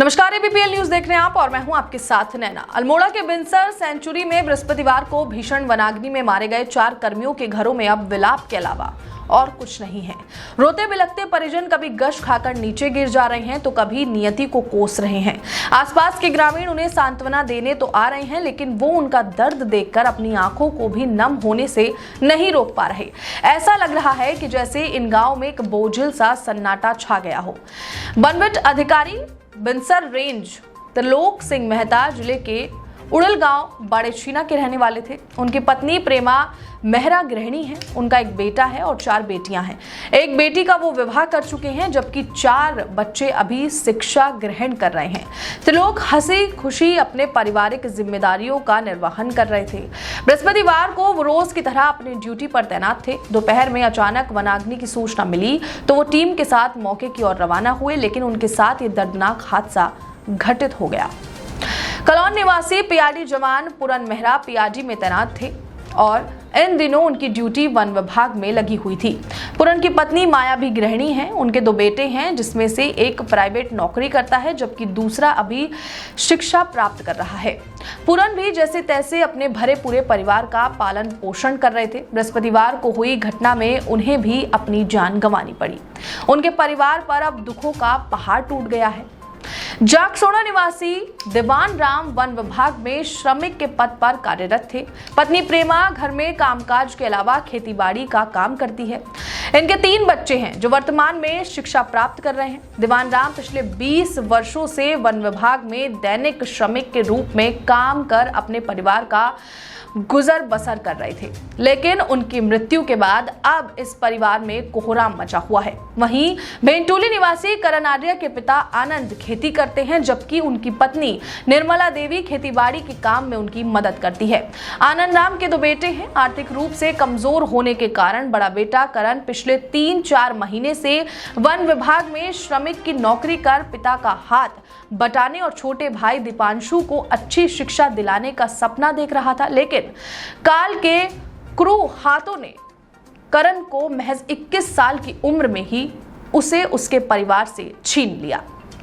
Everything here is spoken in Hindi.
नमस्कार, एबीपीएल न्यूज देख रहे हैं आप और मैं हूं आपके साथ नैना। अल्मोड़ा के बिनसर सेंचुरी में बृहस्पतिवार को भीषण वनाग्नि में मारे गए 4 कर्मियों के घरों में अब विलाप के अलावा और कुछ नहीं है। रोते बिलखते परिजन कभी गश खाकर नीचे गिर जा रहे हैं तो कभी नियति को कोस रहे हैं। आसपास के ग्रामीण उन्हें सांत्वना देने तो आ रहे हैं, लेकिन वो उनका दर्द देखकर अपनी आंखों को भी नम होने से नहीं रोक पा रहे। ऐसा लग रहा है कि जैसे इन गांव में एक बोझिल सा सन्नाटा छा गया हो। बनविट अधिकारी बिनसर रेंज त्रिलोक सिंह मेहता जिले के उड़ल गांव बाड़ेछीना के रहने वाले थे। उनकी पत्नी प्रेमा मेहरा गृहिणी है। उनका एक बेटा है और 4 बेटियां हैं। एक बेटी का वो विवाह कर चुके हैं, जबकि 4 बच्चे अभी शिक्षा ग्रहण कर रहे हैं। त्रिलोक हंसी खुशी अपने पारिवारिक जिम्मेदारियों का निर्वहन कर रहे थे। बृहस्पतिवार को वो रोज की तरह अपनी ड्यूटी पर तैनात थे। दोपहर में अचानक वनाग्नि की सूचना मिली तो वो टीम के साथ मौके की ओर रवाना हुए, लेकिन उनके साथ ये दर्दनाक हादसा घटित हो गया। कलौन निवासी पीआरडी जवान पूरन मेहरा पीआरडी में तैनात थे और इन दिनों उनकी ड्यूटी वन विभाग में लगी हुई थी। पूरन की पत्नी माया भी गृहिणी हैं। उनके 2 बेटे हैं, जिसमें से एक प्राइवेट नौकरी करता है जबकि दूसरा अभी शिक्षा प्राप्त कर रहा है। पूरन भी जैसे तैसे अपने भरे पूरे परिवार का पालन पोषण कर रहे थे। बृहस्पतिवार को हुई घटना में उन्हें भी अपनी जान गंवानी पड़ी। उनके परिवार पर अब दुखों का पहाड़ टूट गया है। जागसोड़ा निवासी दीवान राम वन विभाग में श्रमिक के पद पर कार्यरत थे। पत्नी प्रेमा घर में कामकाज के अलावा खेतीबाड़ी का काम करती है। इनके 3 बच्चे हैं जो वर्तमान में शिक्षा प्राप्त कर रहे हैं। दीवान राम पिछले 20 वर्षों से वन विभाग में दैनिक श्रमिक के रूप में काम कर अपने परिवार का गुजर बसर कर रहे थे, लेकिन उनकी मृत्यु के बाद अब इस परिवार में कोहराम मचा हुआ है। वहीं भेंटोली निवासी करण आर्य के पिता आनंद खेती करते हैं, जबकि उनकी पत्नी निर्मला देवी खेतीबाड़ी के काम में उनकी मदद करती है। आनंद राम के 2 बेटे हैं। आर्थिक रूप से कमजोर होने के कारण बड़ा बेटा करण पिछले 3-4 महीने से वन विभाग में श्रमिक की नौकरी कर पिता का हाथ बटाने और छोटे भाई दीपांशु को अच्छी शिक्षा दिलाने का सपना देख रहा था, लेकिन काल के क्रूर हाथों ने करण को महज 21 साल की उम्र में ही उसे उसके परिवार से छीन लिया।